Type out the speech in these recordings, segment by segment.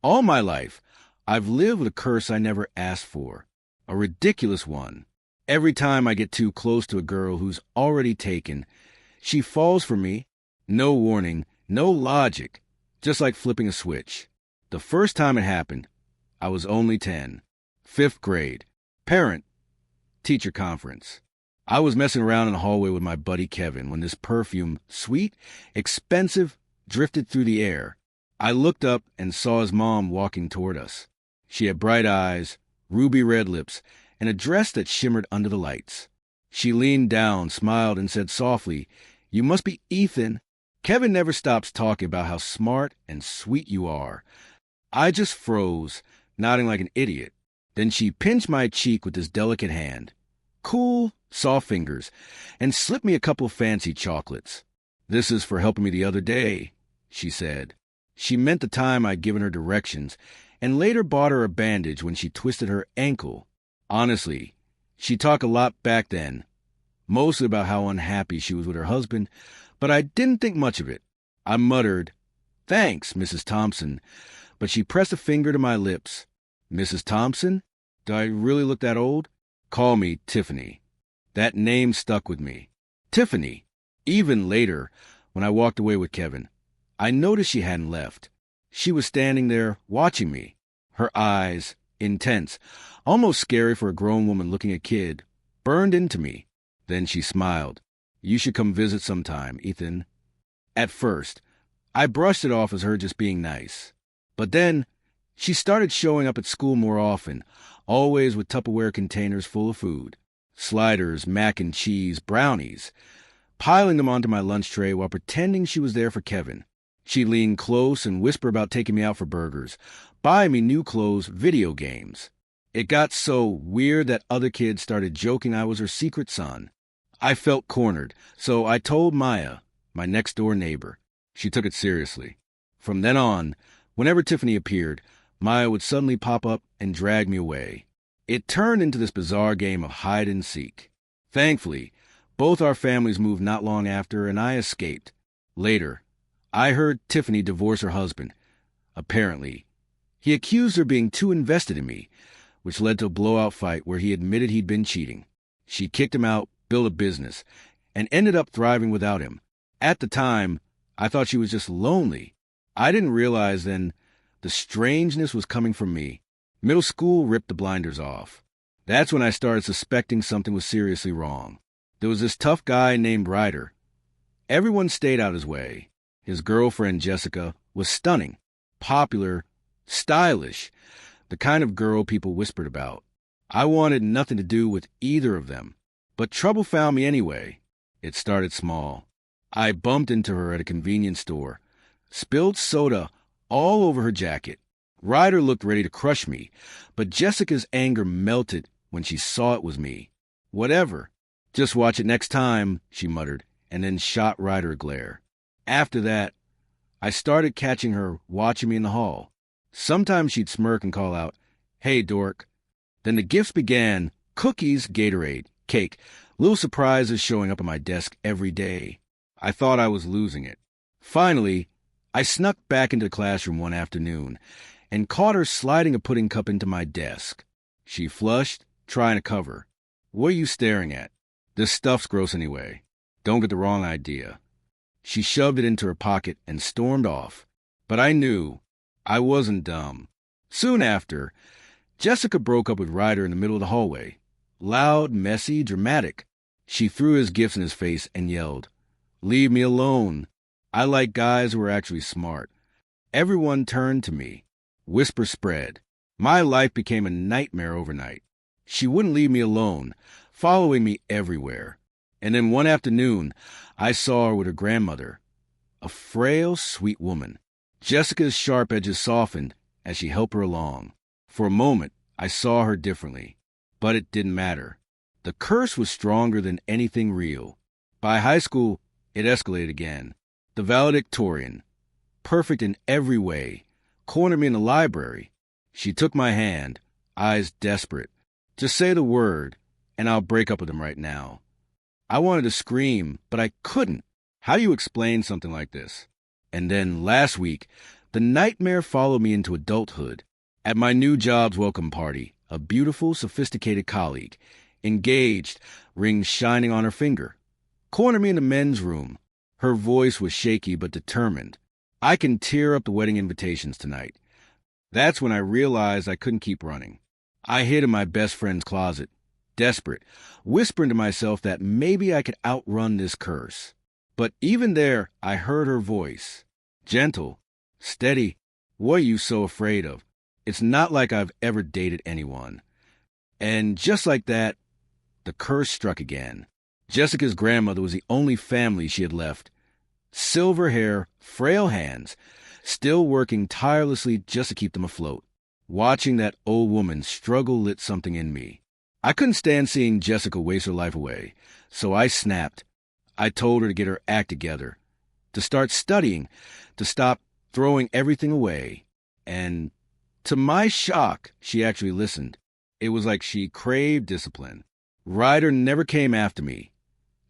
All my life, I've lived with a curse I never asked for. A ridiculous one. Every time I get too close to a girl who's already taken, she falls for me. No warning, no logic, just like flipping a switch. The first time it happened, I was only 10. 5th grade. Parent-teacher conference. I was messing around in the hallway with my buddy Kevin when this perfume, sweet, expensive, drifted through the air. I looked up and saw his mom walking toward us. She had bright eyes, ruby red lips, and a dress that shimmered under the lights. She leaned down, smiled, and said softly, "You must be Ethan. Kevin never stops talking about how smart and sweet you are." I just froze, nodding like an idiot. Then she pinched my cheek with this delicate hand. Cool, soft fingers, and slipped me a couple fancy chocolates. "This is for helping me the other day," she said. She meant the time I'd given her directions, and later bought her a bandage when she twisted her ankle. Honestly, she talked a lot back then, mostly about how unhappy she was with her husband, but I didn't think much of it. I muttered, "Thanks, Mrs. Thompson," but she pressed a finger to my lips. "Mrs. Thompson? Do I really look that old?" "Call me Tiffany." That name stuck with me. Tiffany. Even later, when I walked away with Kevin, I noticed she hadn't left. She was standing there, watching me. Her eyes, intense, almost scary for a grown woman looking a kid, burned into me. Then she smiled. "You should come visit sometime, Ethan." At first, I brushed it off as her just being nice. But then, she started showing up at school more often, always with Tupperware containers full of food. Sliders, mac and cheese, brownies, piling them onto my lunch tray while pretending she was there for Kevin. She'd lean close and whisper about taking me out for burgers, buy me new clothes, video games. It got so weird that other kids started joking I was her secret son. I felt cornered, so I told Maya, my next-door neighbor. She took it seriously. From then on, whenever Tiffany appeared, Maya would suddenly pop up and drag me away. It turned into this bizarre game of hide and seek. Thankfully, both our families moved not long after, and I escaped. Later, I heard Tiffany divorce her husband. Apparently, he accused her of being too invested in me, which led to a blowout fight where he admitted he'd been cheating. She kicked him out, built a business, and ended up thriving without him. At the time, I thought she was just lonely. I didn't realize then the strangeness was coming from me. Middle school ripped the blinders off. That's when I started suspecting something was seriously wrong. There was this tough guy named Ryder. Everyone stayed out his way. His girlfriend, Jessica, was stunning, popular, stylish, the kind of girl people whispered about. I wanted nothing to do with either of them. But trouble found me anyway. It started small. I bumped into her at a convenience store, spilled soda all over her jacket. Ryder looked ready to crush me, but Jessica's anger melted when she saw it was me. "Whatever. Just watch it next time," she muttered, and then shot Ryder a glare. After that, I started catching her watching me in the hall. Sometimes she'd smirk and call out, "Hey, dork." Then the gifts began: cookies, Gatorade, cake, little surprises showing up on my desk every day. I thought I was losing it. Finally, I snuck back into the classroom one afternoon and caught her sliding a pudding cup into my desk. She flushed, trying to cover. "What are you staring at? This stuff's gross anyway. Don't get the wrong idea." She shoved it into her pocket and stormed off. But I knew I wasn't dumb. Soon after, Jessica broke up with Ryder in the middle of the hallway. Loud, messy, dramatic. She threw his gifts in his face and yelled, "Leave me alone. I like guys who are actually smart." Everyone turned to me. Whispers spread. My life became a nightmare overnight. She wouldn't leave me alone, following me everywhere. And then one afternoon, I saw her with her grandmother, a frail, sweet woman. Jessica's sharp edges softened as she helped her along. For a moment, I saw her differently, but it didn't matter. The curse was stronger than anything real. By high school, it escalated again. The valedictorian, perfect in every way, cornered me in the library. She took my hand, eyes desperate. "Just say the word, and I'll break up with him right now." I wanted to scream, but I couldn't. How do you explain something like this? And then last week, The nightmare followed me into adulthood. At my new job's welcome party, a beautiful, sophisticated colleague, engaged, rings shining on her finger, cornered me in the men's room. Her voice was shaky but determined. I can tear up the wedding invitations tonight. That's when I realized I couldn't keep running. I hid in my best friend's closet, desperate, whispering to myself that maybe I could outrun this curse. But even there, I heard her voice. Gentle, steady. What are you so afraid of? It's not like I've ever dated anyone. And just like that, the curse struck again. Jessica's grandmother was the only family she had left. Silver hair, frail hands, still working tirelessly just to keep them afloat. Watching that old woman struggle lit something in me. I couldn't stand seeing Jessica waste her life away, so I snapped. I told her to get her act together, to start studying, to stop throwing everything away. And to my shock, she actually listened. It was like she craved discipline. Ryder never came after me.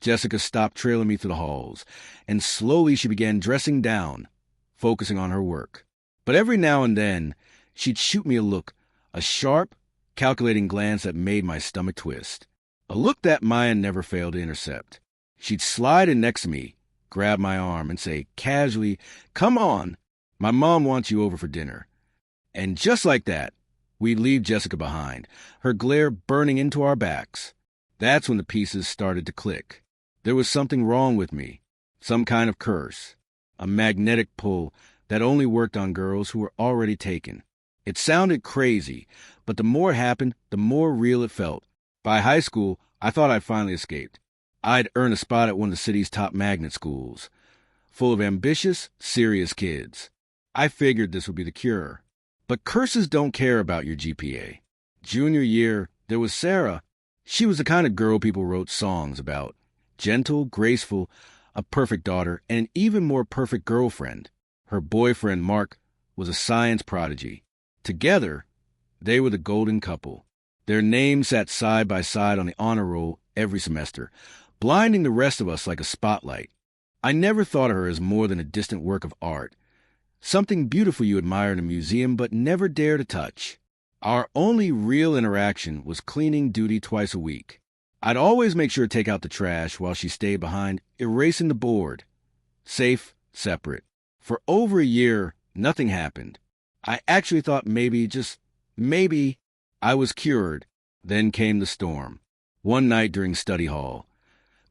Jessica stopped trailing me through the halls, and slowly she began dressing down, focusing on her work. But every now and then, she'd shoot me a look, a sharp, calculating glance that made my stomach twist. A look that Maya never failed to intercept. She'd slide in next to me, grab my arm, and say casually, "Come on, my mom wants you over for dinner." And just like that, we'd leave Jessica behind, her glare burning into our backs. That's when the pieces started to click. There was something wrong with me, some kind of curse, a magnetic pull that only worked on girls who were already taken. It sounded crazy, but the more it happened, the more real it felt. By high school, I thought I'd finally escaped. I'd earned a spot at one of the city's top magnet schools, full of ambitious, serious kids. I figured this would be the cure. But curses don't care about your GPA. Junior year, there was Sarah. She was the kind of girl people wrote songs about. Gentle, graceful, a perfect daughter, and an even more perfect girlfriend. Her boyfriend, Mark, was a science prodigy. Together, they were the golden couple. Their names sat side by side on the honor roll every semester, blinding the rest of us like a spotlight. I never thought of her as more than a distant work of art, something beautiful you admire in a museum but never dare to touch. Our only real interaction was cleaning duty twice a week. I'd always make sure to take out the trash while she stayed behind, erasing the board. Safe, separate. For over a year, nothing happened. I actually thought maybe, just maybe, I was cured. Then came the storm. One night during study hall.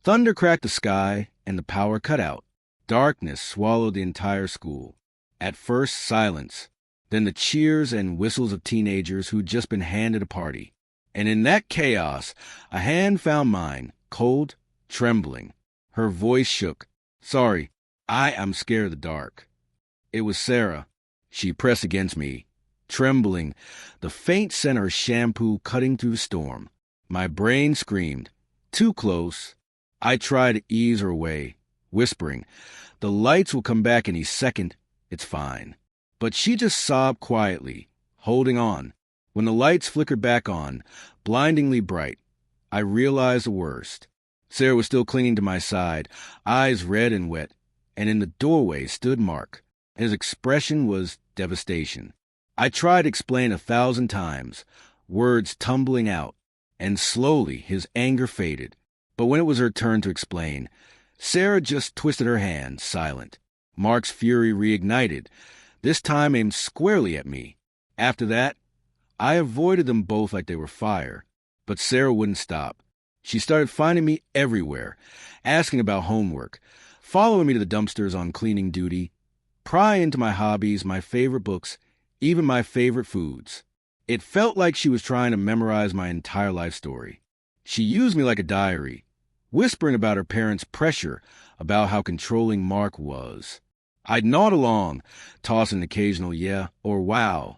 Thunder cracked the sky, and the power cut out. Darkness swallowed the entire school. At first, silence. Then the cheers and whistles of teenagers who'd just been handed a party. And in that chaos, a hand found mine, cold, trembling. Her voice shook. "Sorry, I am scared of the dark." It was Sarah. She pressed against me, trembling, the faint scent of her shampoo cutting through the storm. My brain screamed, "Too close." I tried to ease her away, whispering, "The lights will come back any second. It's fine." But she just sobbed quietly, holding on. When the lights flickered back on, blindingly bright, I realized the worst. Sarah was still clinging to my side, eyes red and wet, and in the doorway stood Mark. His expression was devastation. I tried to explain 1,000 times, words tumbling out, and slowly his anger faded. But when it was her turn to explain, Sarah just twisted her hand, silent. Mark's fury reignited, this time aimed squarely at me. After that, I avoided them both like they were fire. But Sarah wouldn't stop. She started finding me everywhere, asking about homework, following me to the dumpsters on cleaning duty, prying into my hobbies, my favorite books, even my favorite foods. It felt like she was trying to memorize my entire life story. She used me like a diary, whispering about her parents' pressure, about how controlling Mark was. I'd nod along, toss an occasional yeah or wow,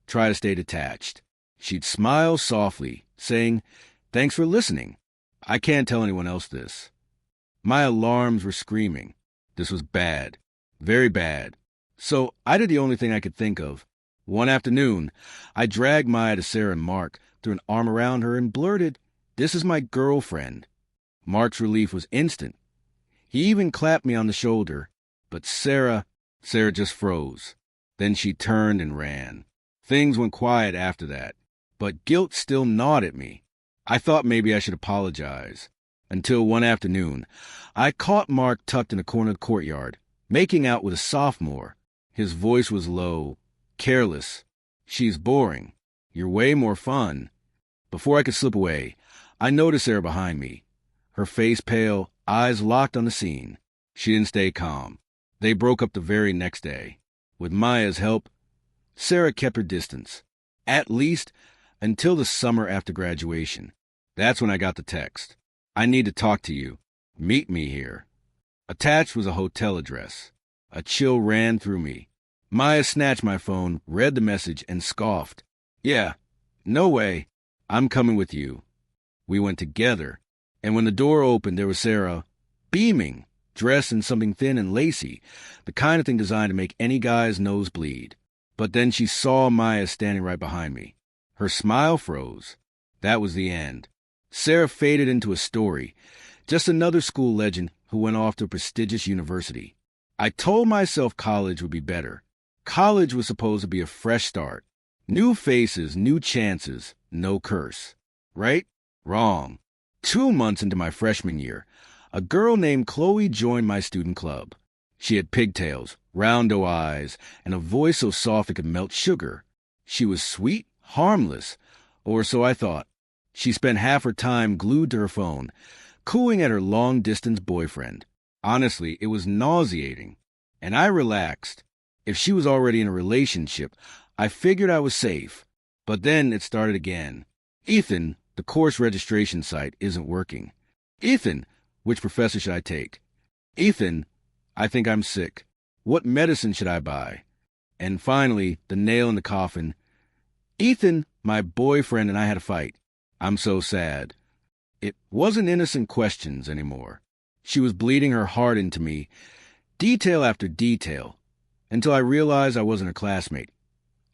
try to stay detached. She'd smile softly, saying, "Thanks for listening. I can't tell anyone else this." My alarms were screaming. This was bad. Very bad. So I did the only thing I could think of. One afternoon, I dragged Maya to Sarah and Mark, threw an arm around her, and blurted, "This is my girlfriend." Mark's relief was instant. He even clapped me on the shoulder. But Sarah just froze. Then she turned and ran. Things went quiet after that, but guilt still gnawed at me. I thought maybe I should apologize. Until one afternoon, I caught Mark tucked in a corner of the courtyard, making out with a sophomore. His voice was low, careless. "She's boring. You're way more fun." Before I could slip away, I noticed Sarah behind me. Her face pale, eyes locked on the scene. She didn't stay calm. They broke up the very next day. With Maya's help, Sarah kept her distance. At least until the summer after graduation. That's when I got the text. "I need to talk to you. Meet me here." Attached was a hotel address. A chill ran through me. Maya snatched my phone, read the message, and scoffed. "Yeah, no way. I'm coming with you." We went together, and when the door opened, there was Sarah, beaming, dressed in something thin and lacy, the kind of thing designed to make any guy's nose bleed. But then she saw Maya standing right behind me. Her smile froze. That was the end. Sarah faded into a story, just another school legend who went off to a prestigious university. I told myself college would be better. College was supposed to be a fresh start. New faces, new chances, no curse. Right? Wrong. 2 months into my freshman year, a girl named Chloe joined my student club. She had pigtails, round doe eyes, and a voice so soft it could melt sugar. She was sweet, harmless, or so I thought. She spent half her time glued to her phone, cooing at her long-distance boyfriend. Honestly, it was nauseating, and I relaxed. If she was already in a relationship, I figured I was safe. But then it started again. "Ethan, the course registration site isn't working." "Ethan, which professor should I take?" "Ethan, I think I'm sick. What medicine should I buy?" And finally, the nail in the coffin. "Ethan, my boyfriend and I had a fight. I'm so sad." It wasn't innocent questions anymore. She was bleeding her heart into me, detail after detail, until I realized I wasn't her classmate.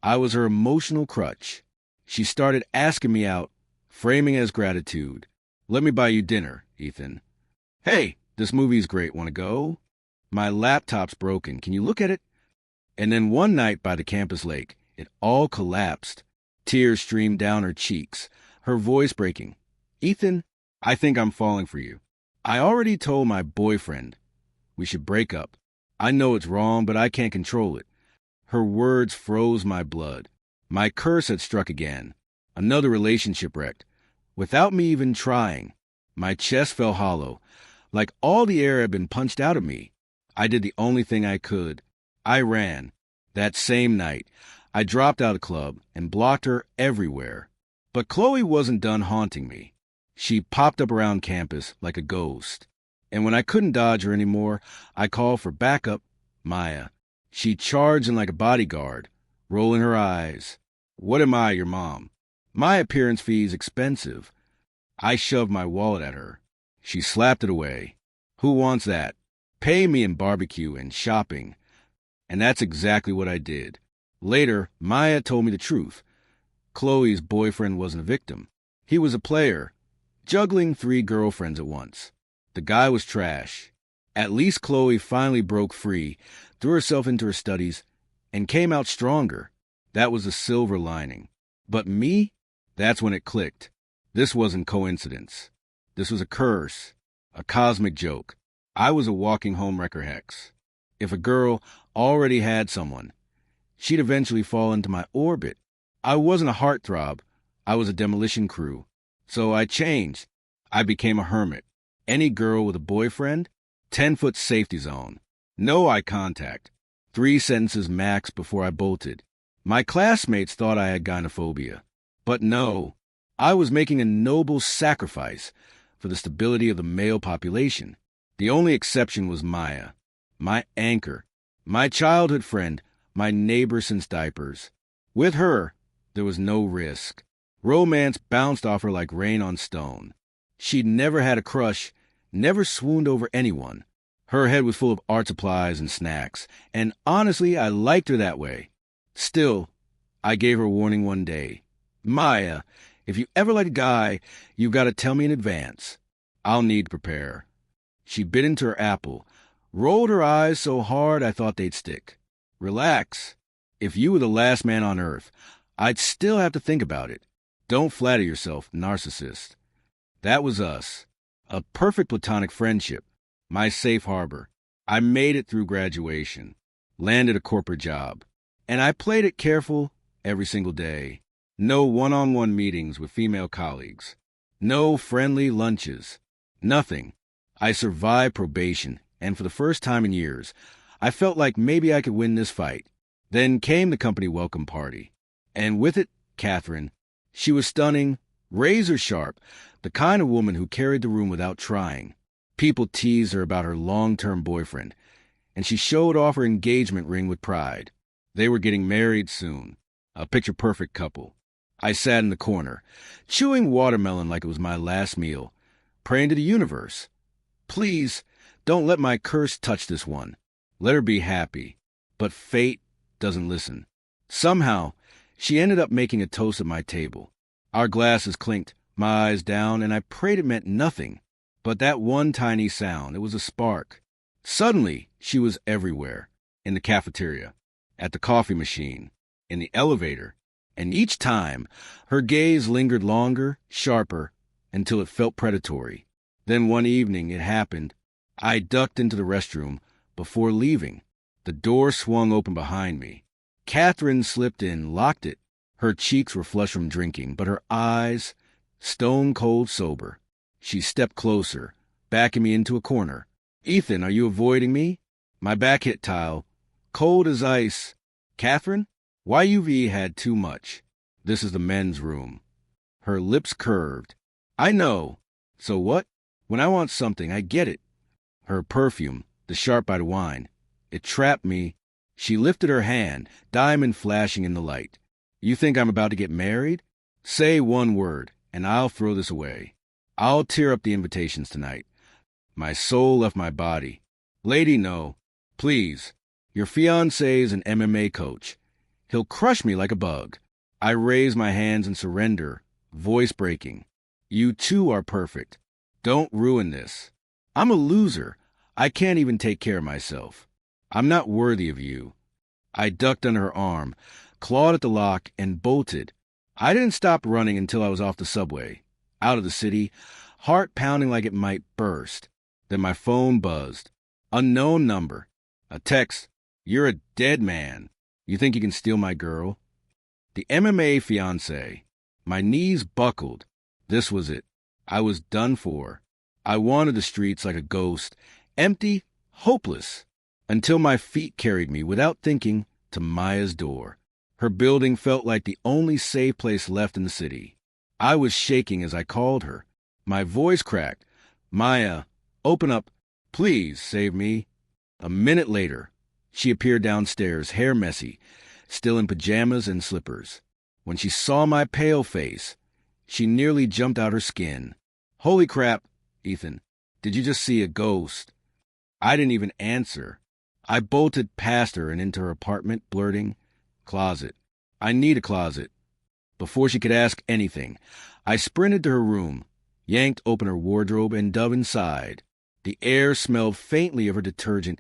I was her emotional crutch. She started asking me out, framing it as gratitude. "Let me buy you dinner, Ethan." "Hey, this movie's great. Want to go?" "My laptop's broken. Can you look at it?" And then one night by the campus lake, it all collapsed. Tears streamed down her cheeks, her voice breaking. "Ethan, I think I'm falling for you. I already told my boyfriend we should break up. I know it's wrong, but I can't control it." Her words froze my blood. My curse had struck again. Another relationship wrecked. Without me even trying. My chest felt hollow, like all the air had been punched out of me. I did the only thing I could. I ran. That same night, I dropped out of the club and blocked her everywhere. But Chloe wasn't done haunting me. She popped up around campus like a ghost. And when I couldn't dodge her anymore, I called for backup. Maya. She charged in like a bodyguard, rolling her eyes. "What am I, your mom? My appearance fee's expensive." I shoved my wallet at her. She slapped it away. "Who wants that? Pay me in barbecue and shopping." And that's exactly what I did. Later, Maya told me the truth. Chloe's boyfriend wasn't a victim. He was a player, juggling 3 girlfriends at once. The guy was trash. At least Chloe finally broke free, threw herself into her studies, and came out stronger. That was a silver lining. But me? That's when it clicked. This wasn't coincidence. This was a curse, a cosmic joke. I was a walking homewrecker hex. If a girl already had someone, she'd eventually fall into my orbit. I wasn't a heartthrob. I was a demolition crew. So I changed. I became a hermit. Any girl with a boyfriend, 10-foot safety zone. No eye contact. 3 sentences max before I bolted. My classmates thought I had gynophobia. But no, I was making a noble sacrifice for the stability of the male population. The only exception was Maya, my anchor, my childhood friend, my neighbor since diapers. With her, there was no risk. Romance bounced off her like rain on stone. She'd never had a crush, never swooned over anyone. Her head was full of art supplies and snacks, and honestly, I liked her that way. Still, I gave her warning one day. "Maya, if you ever like a guy, you've got to tell me in advance. I'll need to prepare." She bit into her apple, rolled her eyes so hard I thought they'd stick. "Relax. If you were the last man on earth, I'd still have to think about it. Don't flatter yourself, narcissist. That was us. A perfect platonic friendship. My safe harbor. I made it through graduation. Landed a corporate job. And I played it careful every single day. No one-on-one meetings with female colleagues. No friendly lunches. Nothing. I survived probation, and for the first time in years, I felt like maybe I could win this fight. Then came the company welcome party. And with it, Catherine. She was stunning, razor sharp, the kind of woman who carried the room without trying. People teased her about her long-term boyfriend, and she showed off her engagement ring with pride. They were getting married soon, a picture-perfect couple. I sat in the corner, chewing watermelon like it was my last meal, praying to the universe. Please, don't let my curse touch this one. Let her be happy. But fate doesn't listen. Somehow, she ended up making a toast at my table. Our glasses clinked, my eyes down, and I prayed it meant nothing. But that one tiny sound, it was a spark. Suddenly, she was everywhere. In the cafeteria, at the coffee machine, in the elevator. And each time, her gaze lingered longer, sharper, until it felt predatory. Then one evening, it happened. I ducked into the restroom before leaving. The door swung open behind me. Catherine slipped in, locked it. Her cheeks were flushed from drinking, but her eyes, stone-cold sober. She stepped closer, backing me into a corner. Ethan, are you avoiding me? My back hit tile, cold as ice. Catherine? YUV had too much. This is the men's room. Her lips curved. I know. So what? When I want something, I get it. Her perfume, the sharp bite of wine. It trapped me. She lifted her hand, diamond flashing in the light. You think I'm about to get married? Say one word, and I'll throw this away. I'll tear up the invitations tonight. My soul left my body. Lady, no. Please. Your fiancé an MMA coach. He'll crush me like a bug. I raise my hands in surrender, voice breaking. You too are perfect. Don't ruin this. I'm a loser. I can't even take care of myself. I'm not worthy of you. I ducked under her arm, clawed at the lock, and bolted. I didn't stop running until I was off the subway, out of the city, heart pounding like it might burst. Then my phone buzzed. Unknown number. A text. You're a dead man. You think you can steal my girl? The MMA fiancé. My knees buckled. This was it. I was done for. I wandered the streets like a ghost, empty, hopeless, until my feet carried me, without thinking, to Maya's door. Her building felt like the only safe place left in the city. I was shaking as I called her. My voice cracked. Maya, open up. Please save me. A minute later, she appeared downstairs, hair messy, still in pajamas and slippers. When she saw my pale face, she nearly jumped out her skin. Holy crap, Ethan, did you just see a ghost? I didn't even answer. I bolted past her and into her apartment, blurting, closet. I need a closet. Before she could ask anything, I sprinted to her room, yanked open her wardrobe, and dove inside. The air smelled faintly of her detergent,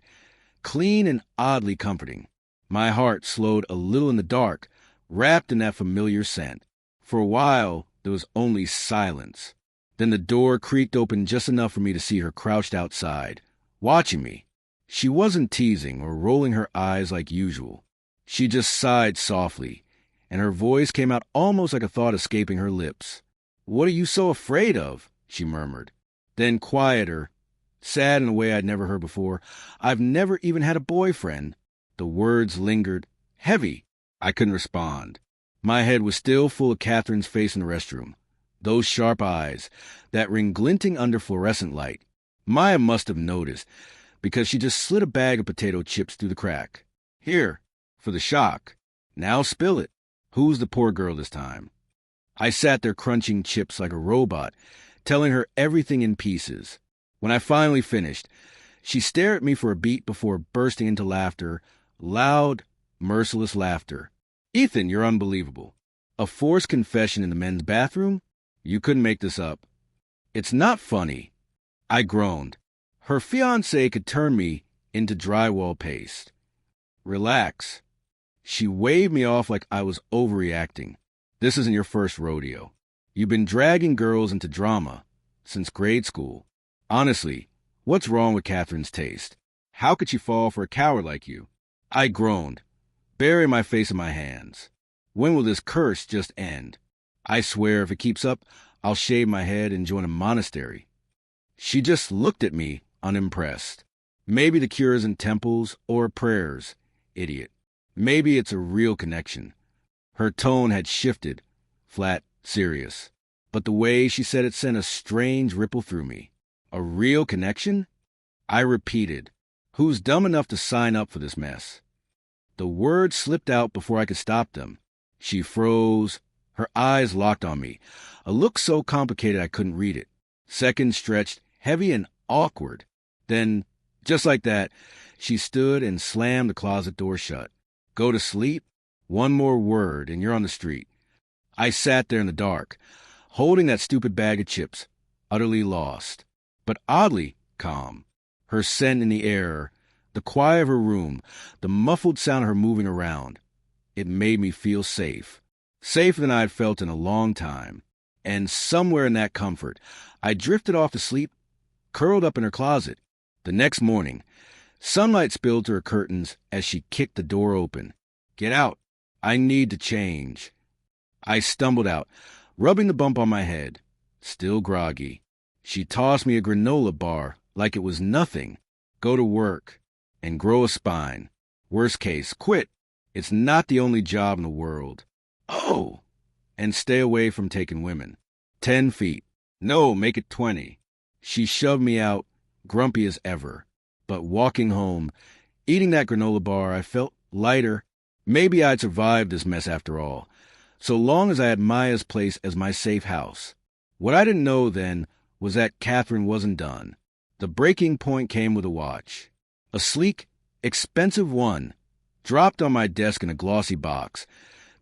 clean and oddly comforting. My heart slowed a little in the dark, wrapped in that familiar scent. For a while, there was only silence. Then the door creaked open just enough for me to see her crouched outside, watching me. She wasn't teasing or rolling her eyes like usual. She just sighed softly, and her voice came out almost like a thought escaping her lips. What are you so afraid of? She murmured. Then quieter, sad in a way I'd never heard before. I've never even had a boyfriend. The words lingered, heavy. I couldn't respond. My head was still full of Catherine's face in the restroom. Those sharp eyes, that ring glinting under fluorescent light. Maya must have noticed, because she just slid a bag of potato chips through the crack. Here, for the shock. Now spill it. Who's the poor girl this time? I sat there crunching chips like a robot, telling her everything in pieces. When I finally finished, she stared at me for a beat before bursting into laughter, loud, merciless laughter. Ethan, you're unbelievable. A forced confession in the men's bathroom? You couldn't make this up. It's not funny. I groaned. Her fiancé could turn me into drywall paste. Relax. She waved me off like I was overreacting. This isn't your first rodeo. You've been dragging girls into drama since grade school. Honestly, what's wrong with Catherine's taste? How could she fall for a coward like you? I groaned, burying my face in my hands. When will this curse just end? I swear if it keeps up, I'll shave my head and join a monastery. She just looked at me, unimpressed. Maybe the cure is in temples or prayers, idiot. Maybe it's a real connection. Her tone had shifted, flat, serious. But the way she said it sent a strange ripple through me. A real connection? I repeated, who's dumb enough to sign up for this mess? The words slipped out before I could stop them. She froze, her eyes locked on me, a look so complicated I couldn't read it. Seconds stretched, heavy and awkward. Then, just like that, she stood and slammed the closet door shut. Go to sleep? One more word and you're on the street. I sat there in the dark, holding that stupid bag of chips, utterly lost, but oddly calm. Her scent in the air, the quiet of her room, the muffled sound of her moving around. It made me feel safe. Safer than I had felt in a long time. And somewhere in that comfort, I drifted off to sleep, curled up in her closet. The next morning, sunlight spilled through her curtains as she kicked the door open. Get out. I need to change. I stumbled out, rubbing the bump on my head. Still groggy. She tossed me a granola bar like it was nothing. Go to work and grow a spine. Worst case, quit. It's not the only job in the world. Oh! And stay away from taking women. 10 feet. No, make it 20. She shoved me out, grumpy as ever. But walking home, eating that granola bar, I felt lighter. Maybe I'd survived this mess after all, so long as I had Maya's place as my safe house. What I didn't know then was that Catherine wasn't done. The breaking point came with a watch. A sleek, expensive one, dropped on my desk in a glossy box,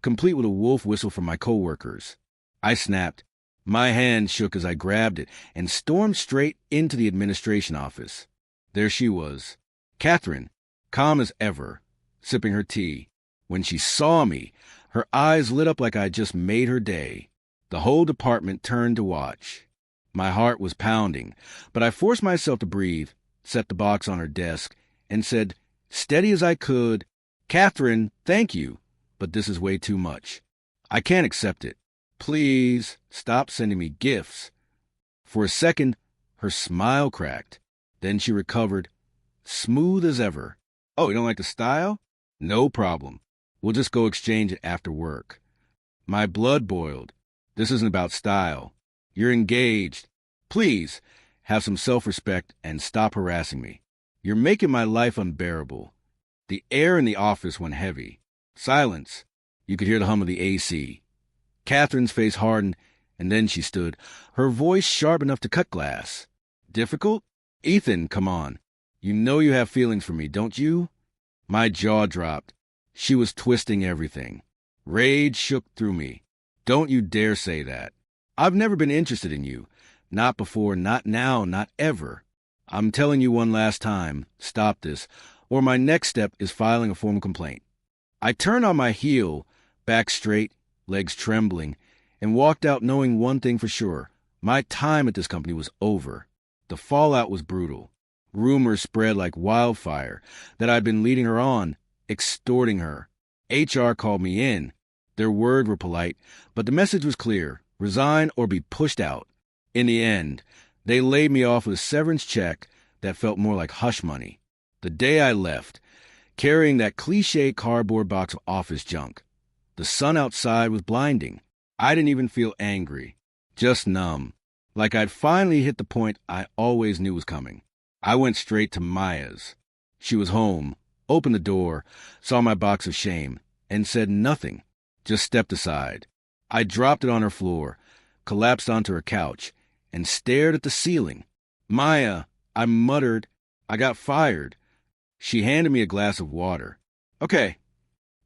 complete with a wolf whistle from my coworkers. I snapped. My hand shook as I grabbed it and stormed straight into the administration office. There she was, Catherine, calm as ever, sipping her tea. When she saw me, her eyes lit up like I'd just made her day. The whole department turned to watch. My heart was pounding, but I forced myself to breathe, set the box on her desk, and said, steady as I could, Catherine, thank you, but this is way too much. I can't accept it. Please stop sending me gifts. For a second, her smile cracked. Then she recovered, smooth as ever. Oh, you don't like the style? No problem. We'll just go exchange it after work. My blood boiled. This isn't about style. You're engaged. Please, have some self-respect and stop harassing me. You're making my life unbearable. The air in the office went heavy. Silence. You could hear the hum of the AC. Catherine's face hardened, and then she stood, her voice sharp enough to cut glass. Difficult? Ethan, come on. You know you have feelings for me, don't you? My jaw dropped. She was twisting everything. Rage shook through me. Don't you dare say that. I've never been interested in you. Not before, not now, not ever. I'm telling you one last time, stop this, or my next step is filing a formal complaint. I turned on my heel, back straight, legs trembling, and walked out knowing one thing for sure. My time at this company was over. The fallout was brutal. Rumors spread like wildfire that I'd been leading her on, extorting her. HR called me in. Their words were polite, but the message was clear. Resign or be pushed out. In the end, they laid me off with a severance check that felt more like hush money. The day I left, carrying that cliché cardboard box of office junk. The sun outside was blinding. I didn't even feel angry, just numb, like I'd finally hit the point I always knew was coming. I went straight to Maya's. She was home, opened the door, saw my box of shame, and said nothing, just stepped aside. I dropped it on her floor, collapsed onto her couch, and stared at the ceiling. Maya, I muttered, I got fired. She handed me a glass of water. Okay.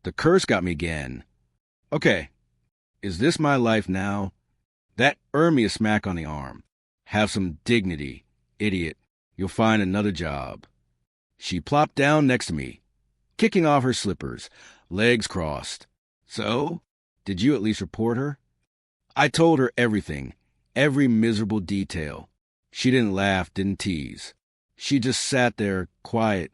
The curse got me again. Okay. Is this my life now? That earned me a smack on the arm. Have some dignity, idiot. You'll find another job. She plopped down next to me, kicking off her slippers, legs crossed. So, did you at least report her? I told her everything, every miserable detail. She didn't laugh, didn't tease. She just sat there, quiet,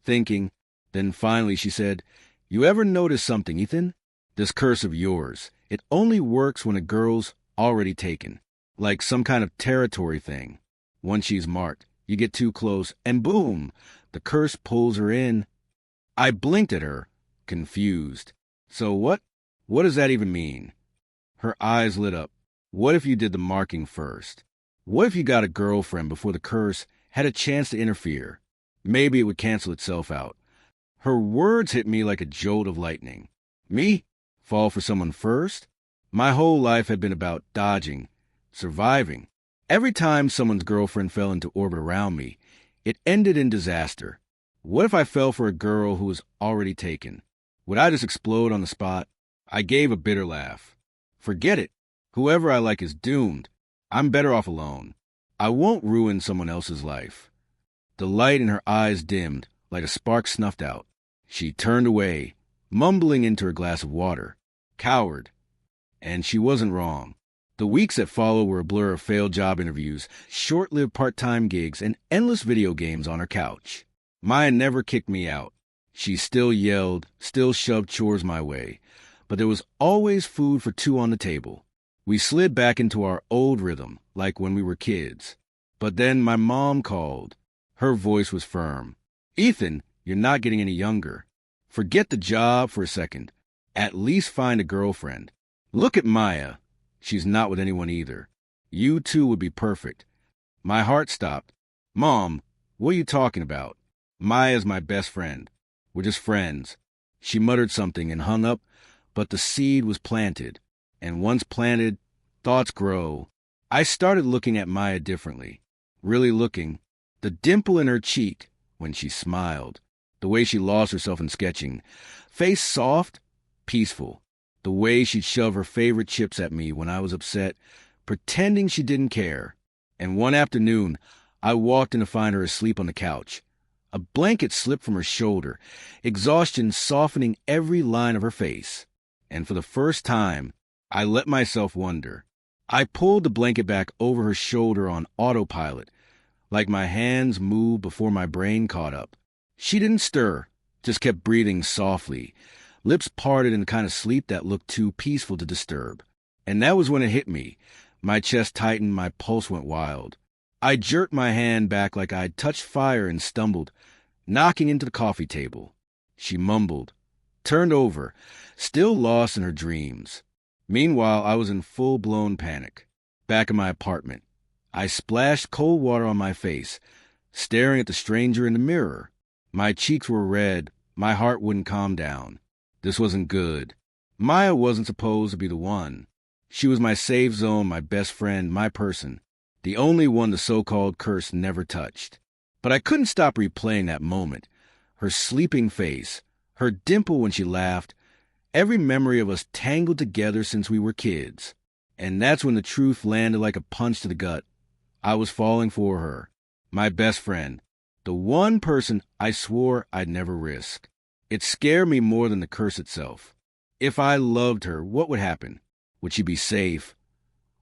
thinking. Then finally she said, "You ever notice something, Ethan? This curse of yours, it only works when a girl's already taken. Like some kind of territory thing. Once she's marked, you get too close, and boom, the curse pulls her in." I blinked at her, confused. So what? What does that even mean? Her eyes lit up. What if you did the marking first? What if you got a girlfriend before the curse had a chance to interfere? Maybe it would cancel itself out. Her words hit me like a jolt of lightning. Me? Fall for someone first? My whole life had been about dodging, surviving. Every time someone's girlfriend fell into orbit around me, it ended in disaster. What if I fell for a girl who was already taken? Would I just explode on the spot? I gave a bitter laugh. Forget it. Whoever I like is doomed. I'm better off alone. I won't ruin someone else's life. The light in her eyes dimmed, like a spark snuffed out. She turned away, mumbling into her glass of water. Coward. And she wasn't wrong. The weeks that followed were a blur of failed job interviews, short-lived part-time gigs, and endless video games on her couch. Maya never kicked me out. She still yelled, still shoved chores my way. But there was always food for two on the table. We slid back into our old rhythm, like when we were kids. But then my mom called. Her voice was firm. "Ethan, you're not getting any younger. Forget the job for a second. At least find a girlfriend. Look at Maya. She's not with anyone either. You two would be perfect." My heart stopped. "Mom, what are you talking about? Maya's my best friend. We're just friends." She muttered something and hung up, but the seed was planted. And once planted, thoughts grow. I started looking at Maya differently. Really looking. The dimple in her cheek when she smiled. The way she lost herself in sketching. Face soft, peaceful. The way she'd shove her favorite chips at me when I was upset, pretending she didn't care. And one afternoon, I walked in to find her asleep on the couch. A blanket slipped from her shoulder, exhaustion softening every line of her face. And for the first time, I let myself wonder. I pulled the blanket back over her shoulder on autopilot, like my hands moved before my brain caught up. She didn't stir, just kept breathing softly, lips parted in the kind of sleep that looked too peaceful to disturb. And that was when it hit me. My chest tightened, my pulse went wild. I jerked my hand back like I'd touched fire and stumbled, knocking into the coffee table. She mumbled, turned over, still lost in her dreams. Meanwhile, I was in full-blown panic. Back in my apartment, I splashed cold water on my face, staring at the stranger in the mirror. My cheeks were red. My heart wouldn't calm down. This wasn't good. Maya wasn't supposed to be the one. She was my safe zone, my best friend, my person, the only one the so-called curse never touched. But I couldn't stop replaying that moment. Her sleeping face, her dimple when she laughed, every memory of us tangled together since we were kids. And that's when the truth landed like a punch to the gut. I was falling for her, my best friend, the one person I swore I'd never risk. It scared me more than the curse itself. If I loved her, what would happen? Would she be safe?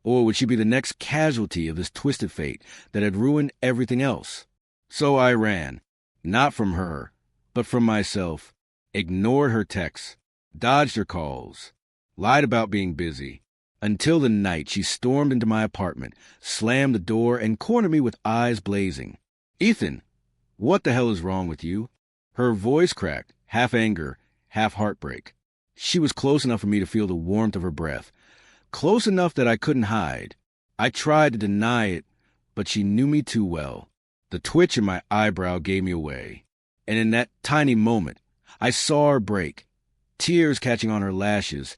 Or would she be the next casualty of this twisted fate that had ruined everything else? So I ran, not from her, but from myself, ignored her texts, dodged her calls, lied about being busy, until the night she stormed into my apartment, slammed the door, and cornered me with eyes blazing. "Ethan, what the hell is wrong with you?" Her voice cracked, half anger, half heartbreak. She was close enough for me to feel the warmth of her breath, close enough that I couldn't hide. I tried to deny it, but she knew me too well. The twitch in my eyebrow gave me away. And in that tiny moment, I saw her break, tears catching on her lashes,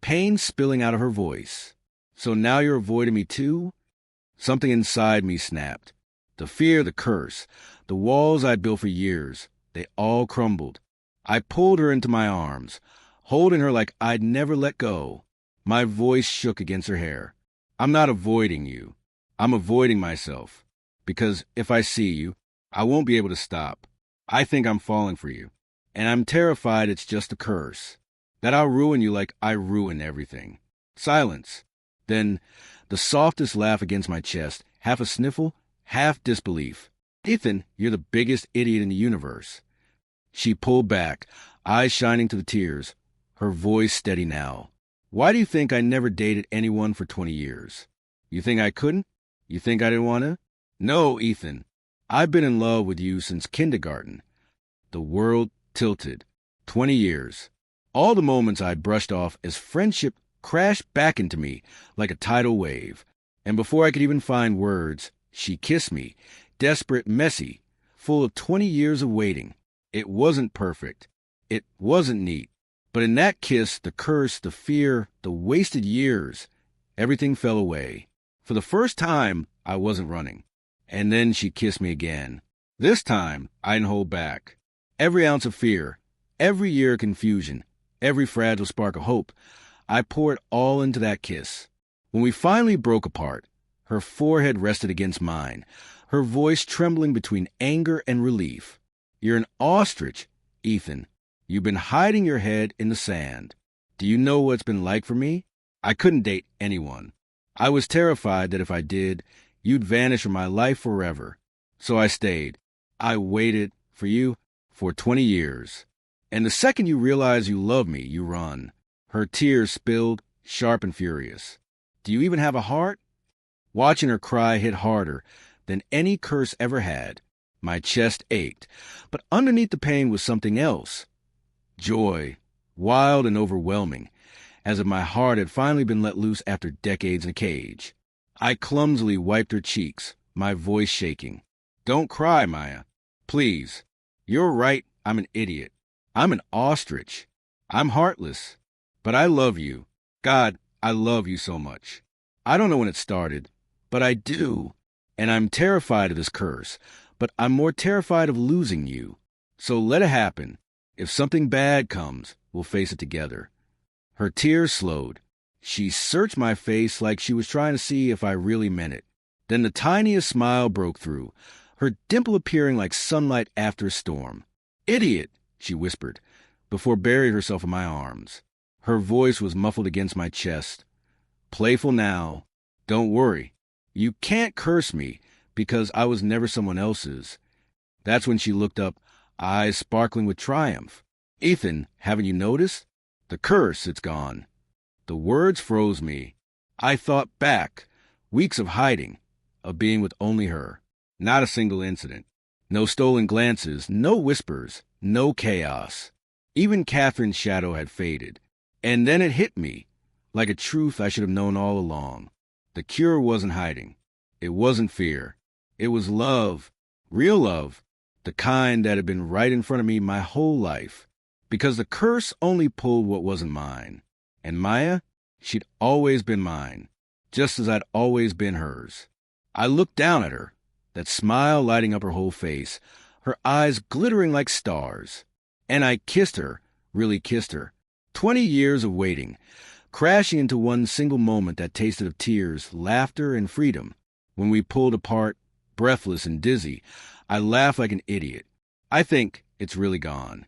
pain spilling out of her voice. "So now you're avoiding me too?" Something inside me snapped. The fear, the curse, the walls I'd built for years, they all crumbled. I pulled her into my arms, holding her like I'd never let go. My voice shook against her hair. "I'm not avoiding you. I'm avoiding myself. Because if I see you, I won't be able to stop. I think I'm falling for you. and I'm terrified it's just a curse, that I'll ruin you like I ruin everything. Silence. Then the softest laugh against my chest, half a sniffle, half disbelief. Ethan, you're the biggest idiot in the universe. She pulled back, eyes shining to the tears, her voice steady now. Why do you think I never dated anyone for 20 years? You think I couldn't? You think I didn't want to? No, Ethan. I've been in love with you since kindergarten. The world tilted. 20 years. All the moments I brushed off as friendship crashed back into me like a tidal wave. And before I could even find words, she kissed me, desperate, messy, full of 20 years of waiting. It wasn't perfect. It wasn't neat. But in that kiss, the curse, the fear, the wasted years, everything fell away. For the first time, I wasn't running. And then she kissed me again. This time, I didn't hold back. Every ounce of fear, every year of confusion, every fragile spark of hope, I poured all into that kiss. When we finally broke apart, her forehead rested against mine, her voice trembling between anger and relief. You're an ostrich, Ethan. You've been hiding your head in the sand. Do you know what it's been like for me? I couldn't date anyone. I was terrified that if I did, you'd vanish from my life forever. So I stayed. I waited for you for 20 years. And the second you realize you love me, you run. Her tears spilled, sharp and furious. Do you even have a heart? Watching her cry hit harder than any curse ever had. My chest ached, but underneath the pain was something else. Joy, wild and overwhelming, as if my heart had finally been let loose after decades in a cage. I clumsily wiped her cheeks, my voice shaking. Don't cry, Maya. Please. You're right, I'm an idiot. I'm an ostrich. I'm heartless. But I love you. God, I love you so much. I don't know when it started, but I do. And I'm terrified of this curse, but I'm more terrified of losing you. So let it happen. If something bad comes, we'll face it together. Her tears slowed. She searched my face like she was trying to see if I really meant it. Then the tiniest smile broke through, her dimple appearing like sunlight after a storm. Idiot, she whispered, before burying herself in my arms. Her voice was muffled against my chest. Playful now. Don't worry. You can't curse me because I was never someone else's. That's when she looked up, eyes sparkling with triumph. Ethan, haven't you noticed? The curse, it's gone. The words froze me. I thought back. Weeks of hiding, of being with only her. Not a single incident. No stolen glances, no whispers, no chaos. Even Catherine's shadow had faded. And then it hit me, like a truth I should have known all along. The cure wasn't hiding. It wasn't fear. It was love, real love, the kind that had been right in front of me my whole life. Because the curse only pulled what wasn't mine. And Maya, she'd always been mine, just as I'd always been hers. I looked down at her, that smile lighting up her whole face, her eyes glittering like stars. And I kissed her, really kissed her. 20 years of waiting, crashing into one single moment that tasted of tears, laughter, and freedom. When we pulled apart, breathless and dizzy, I laughed like an idiot. I think it's really gone.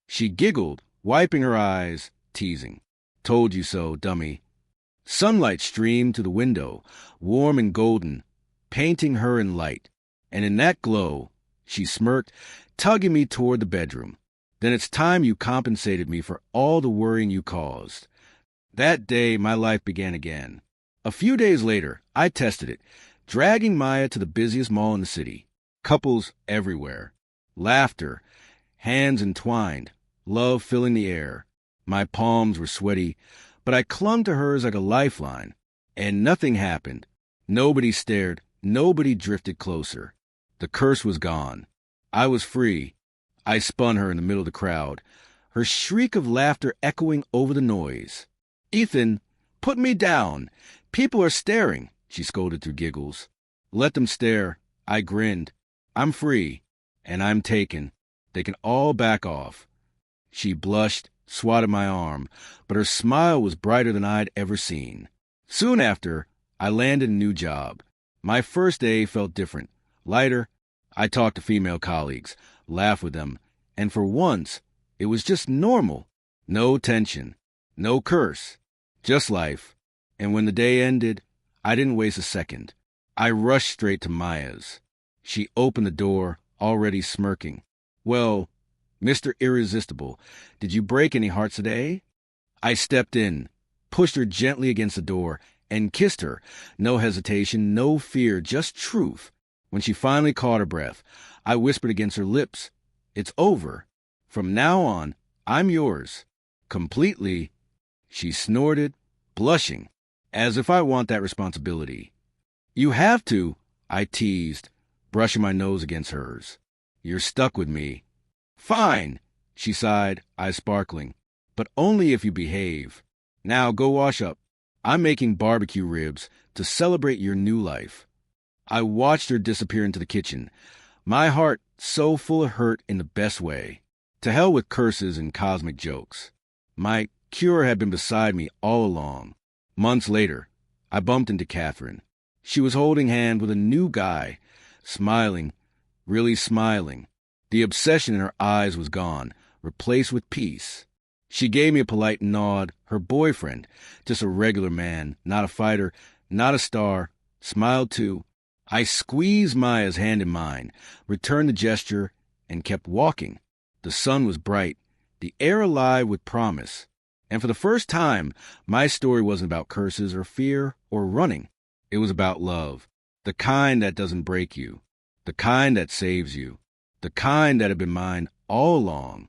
She giggled, wiping her eyes, teasing. Told you so, dummy. Sunlight streamed to the window, warm and golden, painting her in light. And in that glow, she smirked, tugging me toward the bedroom. Then it's time you compensated me for all the worrying you caused. That day, my life began again. A few days later, I tested it, dragging Maya to the busiest mall in the city. Couples everywhere. Laughter, hands entwined, love filling the air. My palms were sweaty, but I clung to hers like a lifeline. And nothing happened. Nobody stared. Nobody drifted closer. The curse was gone. I was free. I spun her in the middle of the crowd, her shriek of laughter echoing over the noise. Ethan, put me down. People are staring, she scolded through giggles. Let them stare. I grinned. I'm free, and I'm taken. They can all back off. She blushed, swatted my arm, but her smile was brighter than I'd ever seen. Soon after, I landed a new job. My first day felt different, lighter. I talked to female colleagues, laughed with them, and for once, It was just normal. No tension. No curse. Just life. And when the day ended, I didn't waste a second. I rushed straight to Maya's. She opened the door, already smirking. "Well, Mr. Irresistible, did you break any hearts today?" I stepped in, pushed her gently against the door, and kissed her. No hesitation, no fear, just truth. When she finally caught her breath, I whispered against her lips, "It's over. From now on, I'm yours. Completely." She snorted, blushing, as if I want that responsibility. "You have to," I teased, brushing my nose against hers. "You're stuck with me." "Fine," she sighed, eyes sparkling, "but only if you behave. Now go wash up. I'm making barbecue ribs to celebrate your new life." I watched her disappear into the kitchen, my heart so full of hurt in the best way. To hell with curses and cosmic jokes. My cure had been beside me all along. Months later, I bumped into Catherine. She was holding hands with a new guy, smiling, really smiling. The obsession in her eyes was gone, replaced with peace. She gave me a polite nod, her boyfriend, just a regular man, not a fighter, not a star, smiled too. I squeezed Maya's hand in mine, returned the gesture, and kept walking. The sun was bright, the air alive with promise. And for the first time, my story wasn't about curses or fear or running. It was about love, the kind that doesn't break you, the kind that saves you, the kind that had been mine all along.